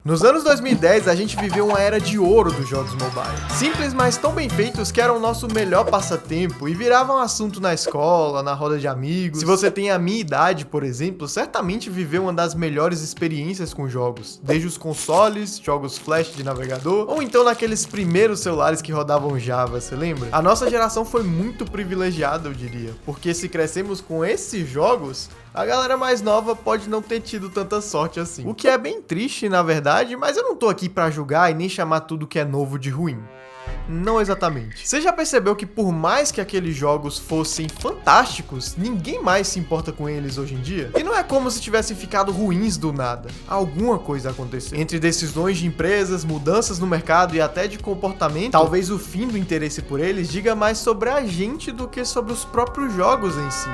Nos anos 2010, a gente viveu uma era de ouro dos jogos mobile. Simples, mas tão bem feitos que eram o nosso melhor passatempo e viravam assunto na escola, na roda de amigos. Se você tem a minha idade, por exemplo, certamente viveu uma das melhores experiências com jogos. Desde os consoles, jogos flash de navegador, ou então naqueles primeiros celulares que rodavam Java, você lembra? A nossa geração foi muito privilegiada, eu diria, porque se crescemos com esses jogos, a galera mais nova pode não ter tido tanta sorte assim. O que é bem triste, na verdade, mas eu não tô aqui pra julgar e nem chamar tudo que é novo de ruim. Não exatamente. Você já percebeu que por mais que aqueles jogos fossem fantásticos, ninguém mais se importa com eles hoje em dia? E não é como se tivessem ficado ruins do nada. Alguma coisa aconteceu. Entre decisões de empresas, mudanças no mercado e até de comportamento, talvez o fim do interesse por eles diga mais sobre a gente do que sobre os próprios jogos em si.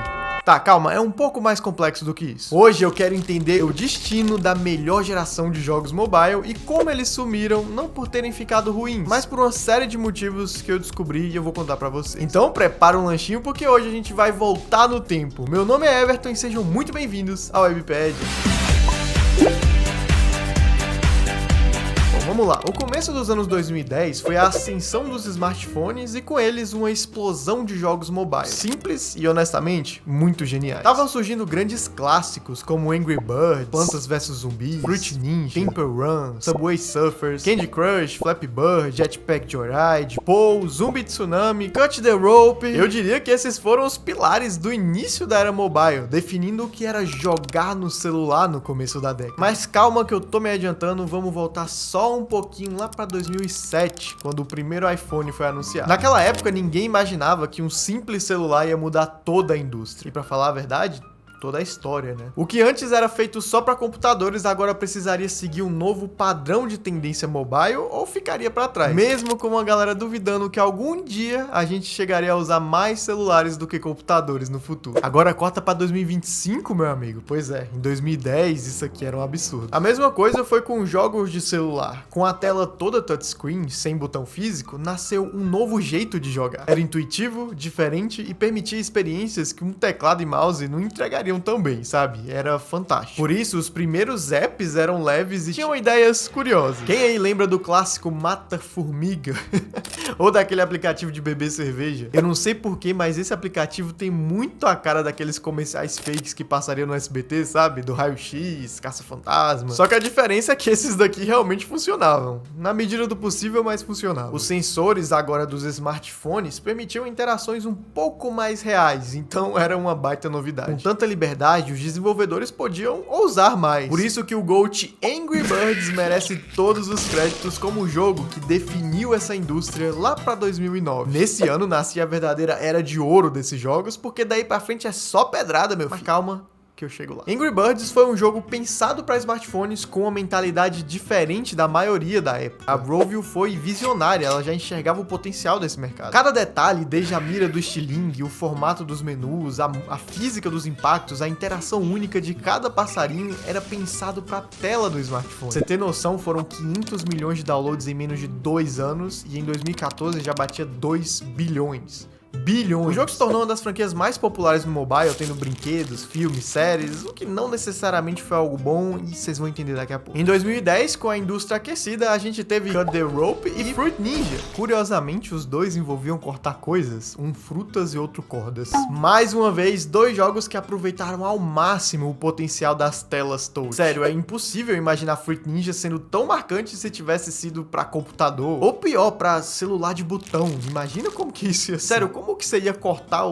Tá, calma, é um pouco mais complexo do que isso. Hoje eu quero entender o destino da melhor geração de jogos mobile e como eles sumiram, não por terem ficado ruins, mas por uma série de motivos que eu descobri e eu vou contar pra vocês. Então prepara um lanchinho porque hoje a gente vai voltar no tempo. Meu nome é Everton e sejam muito bem-vindos ao Webpedia. Vamos lá, o começo dos anos 2010 foi a ascensão dos smartphones e com eles uma explosão de jogos mobile. Simples e, honestamente, muito geniais. Estavam surgindo grandes clássicos como Angry Birds, Plantas vs Zumbis, Fruit Ninja, Temple Run, Subway Surfers, Candy Crush, Flappy Bird, Jetpack Joyride, Pou, Zumbi Tsunami, Cut the Rope. Eu diria que esses foram os pilares do início da era mobile, definindo o que era jogar no celular no começo da década. Mas calma que eu tô me adiantando, vamos voltar só um pouquinho lá pra 2007, quando o primeiro iPhone foi anunciado. Naquela época, ninguém imaginava que um simples celular ia mudar toda a indústria. E pra falar a verdade, toda a história, né? O que antes era feito só para computadores, agora precisaria seguir um novo padrão de tendência mobile ou ficaria para trás. Mesmo com a galera duvidando que algum dia a gente chegaria a usar mais celulares do que computadores no futuro. Agora corta para 2025, meu amigo. Pois é, em 2010 isso aqui era um absurdo. A mesma coisa foi com jogos de celular. Com a tela toda touchscreen, sem botão físico, nasceu um novo jeito de jogar. Era intuitivo, diferente e permitia experiências que um teclado e mouse não entregariam tão bem, sabe? Era fantástico. Por isso, os primeiros apps eram leves e tinham ideias curiosas. Quem aí lembra do clássico Mata Formiga? Ou daquele aplicativo de beber cerveja? Eu não sei porquê, mas esse aplicativo tem muito a cara daqueles comerciais fakes que passariam no SBT, sabe? Do raio-x, caça-fantasma. Só que a diferença é que esses daqui realmente funcionavam. Na medida do possível, mas funcionavam. Os sensores agora dos smartphones permitiam interações um pouco mais reais, então era uma baita novidade. Com tanta liberdade, os desenvolvedores podiam ousar mais. Por isso que o GOAT Angry Birds merece todos os créditos como o jogo que definiu essa indústria lá pra 2009. Nesse ano nascia a verdadeira era de ouro desses jogos, porque daí pra frente é só pedrada, meu filho. Mas calma, que eu chego lá. Angry Birds foi um jogo pensado para smartphones com uma mentalidade diferente da maioria da época. A Rovio foi visionária, ela já enxergava o potencial desse mercado. Cada detalhe, desde a mira do estilingue, o formato dos menus, a física dos impactos, a interação única de cada passarinho era pensado para a tela do smartphone. Pra você ter noção, foram 500 milhões de downloads em menos de 2 anos e em 2014 já batia 2 bilhões. O jogo se tornou uma das franquias mais populares no mobile, tendo brinquedos, filmes, séries, o que não necessariamente foi algo bom e vocês vão entender daqui a pouco. Em 2010, com a indústria aquecida, a gente teve Cut the Rope e Fruit Ninja. Curiosamente, os dois envolviam cortar coisas, um frutas e outro cordas. Mais uma vez, dois jogos que aproveitaram ao máximo o potencial das telas touch. Sério, é impossível imaginar Fruit Ninja sendo tão marcante se tivesse sido pra computador, ou pior, pra celular de botão. Imagina como que isso ia ser. Sério, como que você ia cortar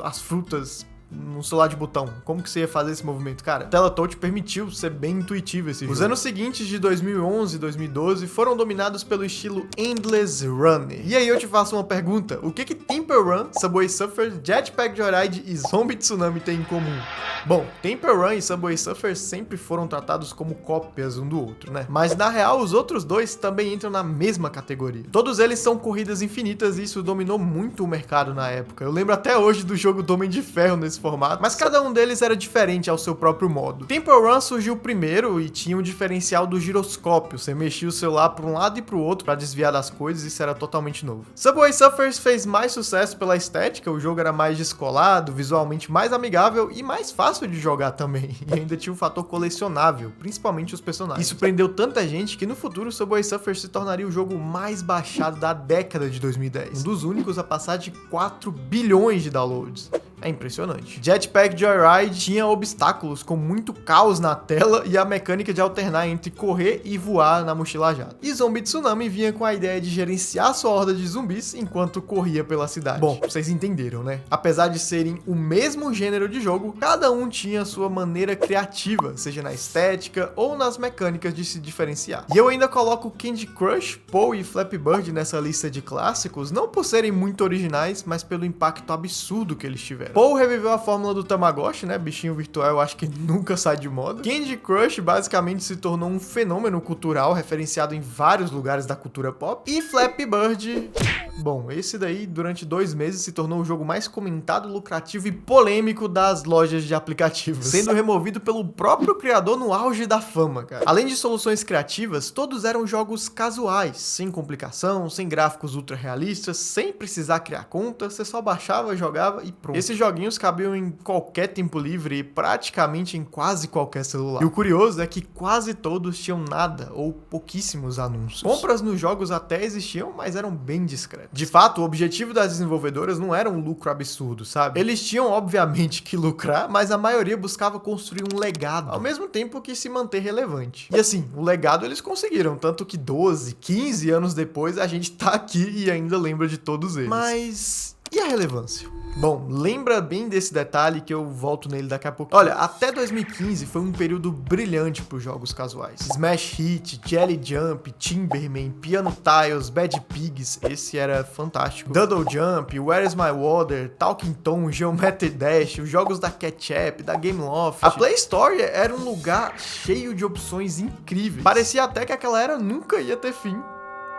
as frutas num celular de botão? Como que você ia fazer esse movimento? Cara, a tela touch permitiu ser bem intuitivo esse jogo. Os anos seguintes de 2011 e 2012 foram dominados pelo estilo Endless Runner. E aí eu te faço uma pergunta. O que Temple Run, Subway Surfers, Jetpack Joyride e Zumbi Tsunami têm em comum? Bom, Temple Run e Subway Surfers sempre foram tratados como cópias um do outro, né? Mas na real, os outros dois também entram na mesma categoria. Todos eles são corridas infinitas e isso dominou muito o mercado na época. Eu lembro até hoje do jogo do Homem de Ferro nesse desse formato, mas cada um deles era diferente ao seu próprio modo. Temple Run surgiu primeiro e tinha um diferencial do giroscópio, você mexia o celular para um lado e para o outro para desviar das coisas, isso era totalmente novo. Subway Surfers fez mais sucesso pela estética, o jogo era mais descolado, visualmente mais amigável e mais fácil de jogar também, e ainda tinha um fator colecionável, principalmente os personagens. Isso prendeu tanta gente que no futuro Subway Surfers se tornaria o jogo mais baixado da década de 2010, um dos únicos a passar de 4 bilhões de downloads. É impressionante. Jetpack Joyride tinha obstáculos com muito caos na tela e a mecânica de alternar entre correr e voar na mochila jato. E Zombie Tsunami vinha com a ideia de gerenciar sua horda de zumbis enquanto corria pela cidade. Bom, vocês entenderam, né? Apesar de serem o mesmo gênero de jogo, cada um tinha sua maneira criativa, seja na estética ou nas mecânicas de se diferenciar. E eu ainda coloco Candy Crush, Poe e Flappy Bird nessa lista de clássicos, não por serem muito originais, mas pelo impacto absurdo que eles tiveram. Poe reviveu a fórmula do Tamagotchi, né? Bichinho virtual, eu acho que nunca sai de moda. Candy Crush basicamente se tornou um fenômeno cultural referenciado em vários lugares da cultura pop. E Flappy Bird... Bom, esse daí, durante 2 meses, se tornou o jogo mais comentado, lucrativo e polêmico das lojas de aplicativos, sendo removido pelo próprio criador no auge da fama, cara. Além de soluções criativas, todos eram jogos casuais, sem complicação, sem gráficos ultra realistas, sem precisar criar conta, você só baixava, jogava e pronto. Esses joguinhos cabiam em qualquer tempo livre e praticamente em quase qualquer celular. E o curioso é que quase todos tinham nada ou pouquíssimos anúncios. Compras nos jogos até existiam, mas eram bem discretas. De fato, o objetivo das desenvolvedoras não era um lucro absurdo, sabe? Eles tinham, obviamente, que lucrar, mas a maioria buscava construir um legado, ao mesmo tempo que se manter relevante. E assim, o legado eles conseguiram, tanto que 12, 15 anos depois a gente tá aqui e ainda lembra de todos eles. Mas... e a relevância? Bom, lembra bem desse detalhe que eu volto nele daqui a pouco. Olha, até 2015 foi um período brilhante para os jogos casuais. Smash Hit, Jelly Jump, Timberman, Piano Tiles, Bad Pigs, esse era fantástico. Doodle Jump, Where is My Water, Talking Tom, Geometry Dash, os jogos da Ketchup, da Gameloft. A Play Store era um lugar cheio de opções incríveis. Parecia até que aquela era nunca ia ter fim.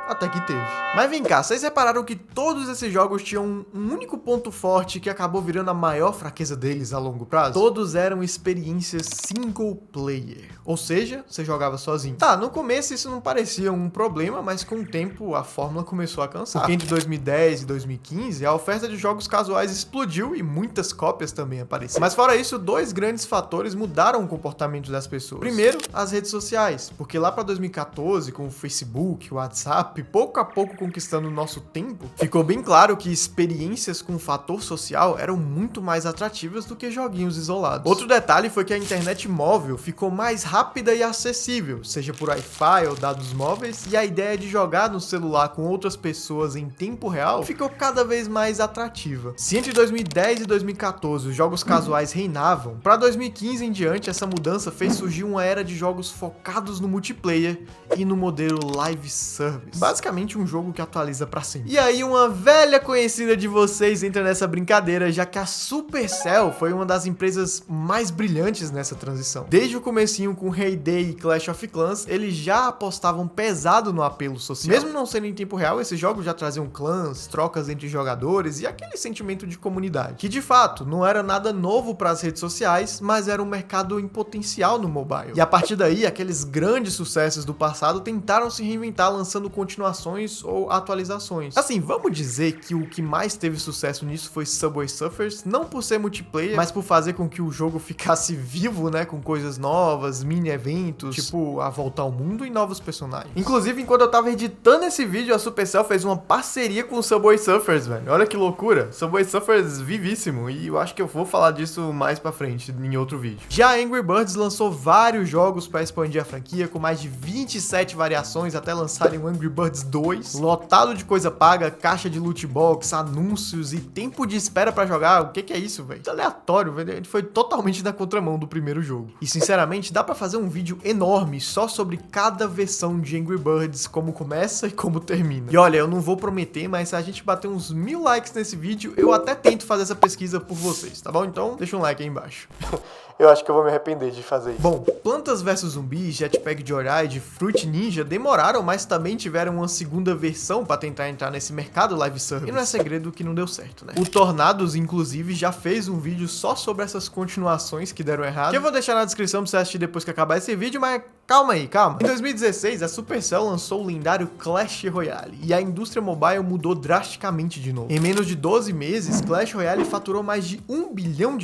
Até que teve. Mas vem cá, vocês repararam que todos esses jogos tinham um único ponto forte que acabou virando a maior fraqueza deles a longo prazo? Todos eram experiências single player. Ou seja, você jogava sozinho. Tá, no começo isso não parecia um problema, mas com o tempo a fórmula começou a cansar. Porque entre 2010 e 2015, a oferta de jogos casuais explodiu e muitas cópias também apareceram. Mas fora isso, 2 grandes fatores mudaram o comportamento das pessoas. Primeiro, as redes sociais. Porque lá pra 2014, com o Facebook, o WhatsApp, pouco a pouco conquistando o nosso tempo, ficou bem claro que experiências com fator social eram muito mais atrativas do que joguinhos isolados. Outro detalhe foi que a internet móvel ficou mais rápida e acessível, seja por Wi-Fi ou dados móveis, e a ideia de jogar no celular com outras pessoas em tempo real ficou cada vez mais atrativa. Se entre 2010 e 2014 os jogos casuais reinavam, para 2015 em diante essa mudança fez surgir uma era de jogos focados no multiplayer e no modelo live service. Basicamente um jogo que atualiza pra sempre. E aí uma velha conhecida de vocês entra nessa brincadeira, já que a Supercell foi uma das empresas mais brilhantes nessa transição. Desde o comecinho com Hay-Day e Clash of Clans, eles já apostavam pesado no apelo social. Mesmo não sendo em tempo real, esses jogos já traziam clãs, trocas entre jogadores e aquele sentimento de comunidade, que de fato não era nada novo para as redes sociais, mas era um mercado em potencial no mobile. E a partir daí, aqueles grandes sucessos do passado tentaram se reinventar lançando continuações ou atualizações. Assim, vamos dizer que o que mais teve sucesso nisso foi Subway Surfers, não por ser multiplayer, mas por fazer com que o jogo ficasse vivo, né, com coisas novas, mini eventos, tipo a volta ao mundo e novos personagens. Inclusive, enquanto eu tava editando esse vídeo, a Supercell fez uma parceria com o Subway Surfers, velho. Olha que loucura. Subway Surfers vivíssimo, e eu acho que eu vou falar disso mais pra frente, em outro vídeo. Já a Angry Birds lançou vários jogos pra expandir a franquia, com mais de 27 variações até lançarem o Angry Birds 2, lotado de coisa paga, caixa de loot box, anúncios e tempo de espera pra jogar. O que é isso, velho? Isso é aleatório, velho. Ele foi totalmente na contramão do primeiro jogo. E sinceramente, dá pra fazer um vídeo enorme só sobre cada versão de Angry Birds, como começa e como termina. E olha, eu não vou prometer, mas se a gente bater uns 1000 likes nesse vídeo, eu até tento fazer essa pesquisa por vocês, tá bom? Então, deixa um like aí embaixo. Eu acho que eu vou me arrepender de fazer isso. Bom, Plantas vs Zumbis, Jetpack Joyride, Fruit Ninja demoraram, mas também tiveram uma segunda versão pra tentar entrar nesse mercado live service. E não é segredo que não deu certo, né? O Tornados, inclusive, já fez um vídeo só sobre essas continuações que deram errado, que eu vou deixar na descrição pra você assistir depois que acabar esse vídeo, mas calma aí, calma. Em 2016, a Supercell lançou o lendário Clash Royale, e a indústria mobile mudou drasticamente de novo. Em menos de 12 meses, Clash Royale faturou mais de $1 bilhão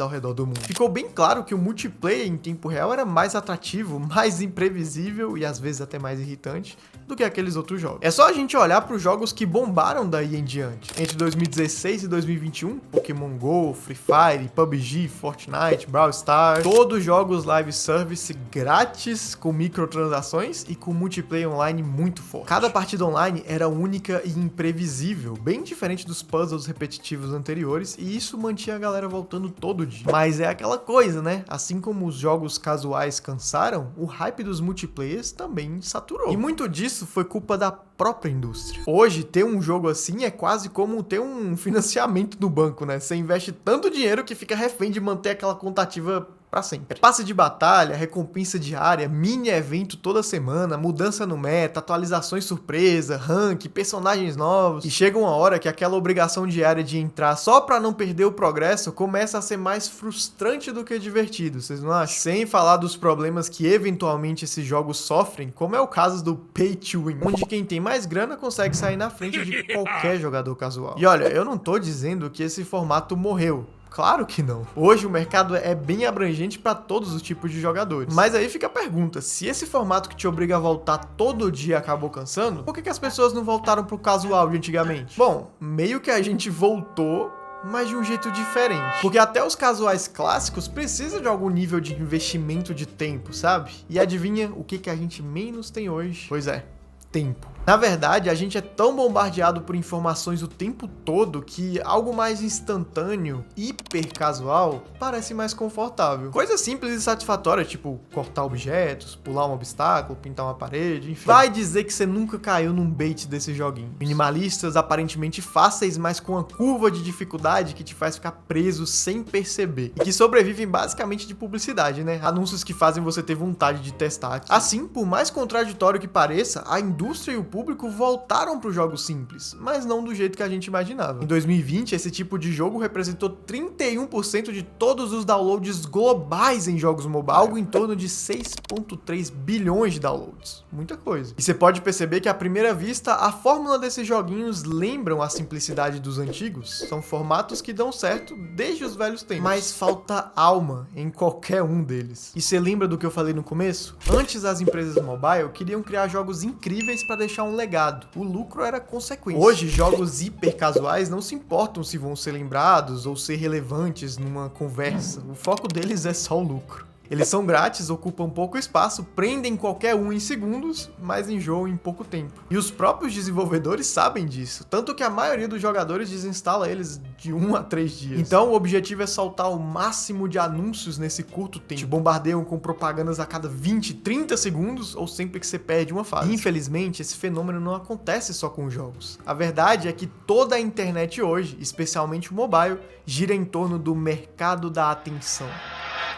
ao redor do mundo. Ficou bem claro que o multiplayer em tempo real era mais atrativo, mais imprevisível e às vezes até mais irritante do que aqueles outros jogos. É só a gente olhar para os jogos que bombaram daí em diante. Entre 2016 e 2021, Pokémon Go, Free Fire, PUBG, Fortnite, Brawl Stars, todos jogos live service grátis, com microtransações e com multiplayer online muito forte. Cada partida online era única e imprevisível, bem diferente dos puzzles repetitivos anteriores, e isso mantinha a galera voltando todo dia. Mas é aquela coisa, né? Assim como os jogos casuais cansaram, o hype dos multiplayers também saturou. E muito disso foi culpa da própria indústria. Hoje, ter um jogo assim é quase como ter um financiamento no banco, né? Você investe tanto dinheiro que fica refém de manter aquela conta ativa pra sempre. Passe de batalha, recompensa diária, mini evento toda semana, mudança no meta, atualizações surpresa, rank, personagens novos. E chega uma hora que aquela obrigação diária de entrar só pra não perder o progresso começa a ser mais frustrante do que divertido, vocês não acham? Sem falar dos problemas que eventualmente esses jogos sofrem, como é o caso do Pay to Win, onde quem tem mais grana consegue sair na frente de qualquer jogador casual. E olha, eu não tô dizendo que esse formato morreu. Claro que não. Hoje o mercado é bem abrangente para todos os tipos de jogadores. Mas aí fica a pergunta, se esse formato que te obriga a voltar todo dia acabou cansando, por que as pessoas não voltaram pro casual de antigamente? Bom, meio que a gente voltou, mas de um jeito diferente. Porque até os casuais clássicos precisam de algum nível de investimento de tempo, sabe? E adivinha o que a gente menos tem hoje? Pois é, tempo. Na verdade, a gente é tão bombardeado por informações o tempo todo que algo mais instantâneo, hiper casual, parece mais confortável. Coisa simples e satisfatória, tipo cortar objetos, pular um obstáculo, pintar uma parede, enfim. Vai dizer que você nunca caiu num bait desse joguinho. Minimalistas, aparentemente fáceis, mas com uma curva de dificuldade que te faz ficar preso sem perceber. E que sobrevivem basicamente de publicidade, né? Anúncios que fazem você ter vontade de testar aqui. Assim, por mais contraditório que pareça, a indústria e o público voltaram para os jogos simples, mas não do jeito que a gente imaginava. Em 2020, esse tipo de jogo representou 31% de todos os downloads globais em jogos mobile, algo em torno de 6,3 bilhões de downloads. Muita coisa. E você pode perceber que à primeira vista, a fórmula desses joguinhos lembram a simplicidade dos antigos. São formatos que dão certo desde os velhos tempos. Mas falta alma em qualquer um deles. E você lembra do que eu falei no começo? Antes, as empresas mobile queriam criar jogos incríveis para deixar um legado. O lucro era consequência. Hoje, jogos hiper casuais não se importam se vão ser lembrados ou ser relevantes numa conversa. O foco deles é só o lucro. Eles são grátis, ocupam pouco espaço, prendem qualquer um em segundos, mas enjoam em pouco tempo. E os próprios desenvolvedores sabem disso, tanto que a maioria dos jogadores desinstala eles de 1 a 3 dias. Então o objetivo é soltar o máximo de anúncios nesse curto tempo. Te bombardeiam com propagandas a cada 20, 30 segundos ou sempre que você perde uma fase. E, infelizmente, esse fenômeno não acontece só com jogos. A verdade é que toda a internet hoje, especialmente o mobile, gira em torno do mercado da atenção.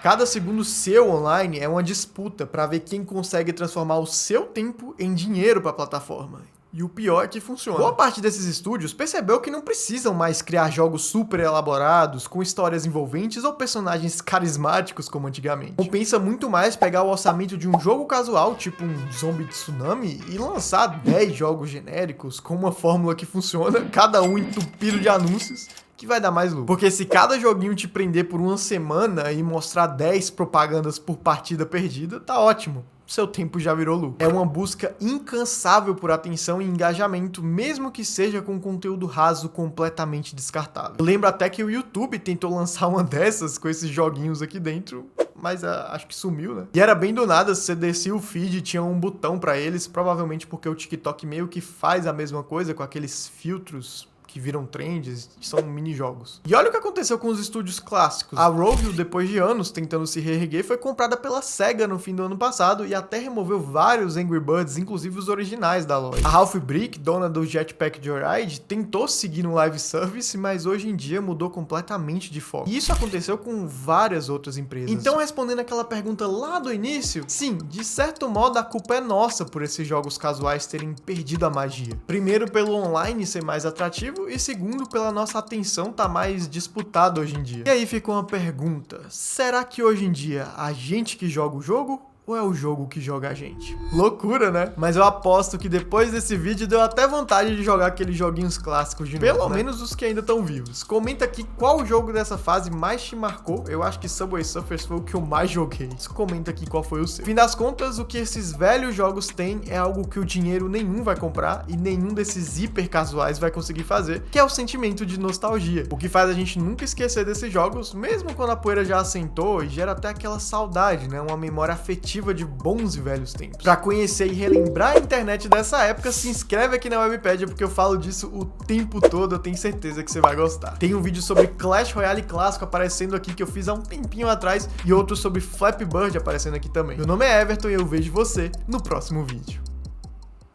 Cada segundo seu online é uma disputa para ver quem consegue transformar o seu tempo em dinheiro para a plataforma. E o pior é que funciona. Boa parte desses estúdios percebeu que não precisam mais criar jogos super elaborados, com histórias envolventes ou personagens carismáticos como antigamente. Compensa muito mais pegar o orçamento de um jogo casual, tipo um Zombie Tsunami, e lançar 10 jogos genéricos com uma fórmula que funciona, cada um entupido de anúncios, que vai dar mais lucro. Porque se cada joguinho te prender por uma semana e mostrar 10 propagandas por partida perdida, tá ótimo. Seu tempo já virou lucro. É uma busca incansável por atenção e engajamento, mesmo que seja com conteúdo raso completamente descartável. Eu lembro até que o YouTube tentou lançar uma dessas com esses joguinhos aqui dentro, mas acho que sumiu, né? E era bem do nada, você descia o feed e tinha um botão pra eles, provavelmente porque o TikTok meio que faz a mesma coisa com aqueles filtros que viram trends, são mini-jogos. E olha o que aconteceu com os estúdios clássicos. A Rovio, depois de anos tentando se reerguer, foi comprada pela SEGA no fim do ano passado e até removeu vários Angry Birds, inclusive os originais da loja. A Half Brick, dona do Jetpack Joyride, tentou seguir no live service, mas hoje em dia mudou completamente de foco. E isso aconteceu com várias outras empresas. Então, respondendo aquela pergunta lá do início, sim, de certo modo a culpa é nossa por esses jogos casuais terem perdido a magia. Primeiro, pelo online ser mais atrativo e segundo, pela nossa atenção tá mais disputada hoje em dia. E aí fica uma pergunta: será que hoje em dia a gente que joga o jogo ou é o jogo que joga a gente? Loucura, né? Mas eu aposto que depois desse vídeo deu até vontade de jogar aqueles joguinhos clássicos de novo, pelo menos os que ainda estão vivos. Comenta aqui qual jogo dessa fase mais te marcou. Eu acho que Subway Surfers foi o que eu mais joguei. Comenta aqui qual foi o seu. Fim das contas, o que esses velhos jogos têm é algo que o dinheiro nenhum vai comprar e nenhum desses hiper casuais vai conseguir fazer, que é o sentimento de nostalgia. O que faz a gente nunca esquecer desses jogos, mesmo quando a poeira já assentou, e gera até aquela saudade, né? Uma memória afetiva de bons e velhos tempos. Pra conhecer e relembrar a internet dessa época, se inscreve aqui na Webpedia, porque eu falo disso o tempo todo, eu tenho certeza que você vai gostar. Tem um vídeo sobre Clash Royale clássico aparecendo aqui, que eu fiz há um tempinho atrás, e outro sobre Flappy Bird aparecendo aqui também. Meu nome é Everton e eu vejo você no próximo vídeo.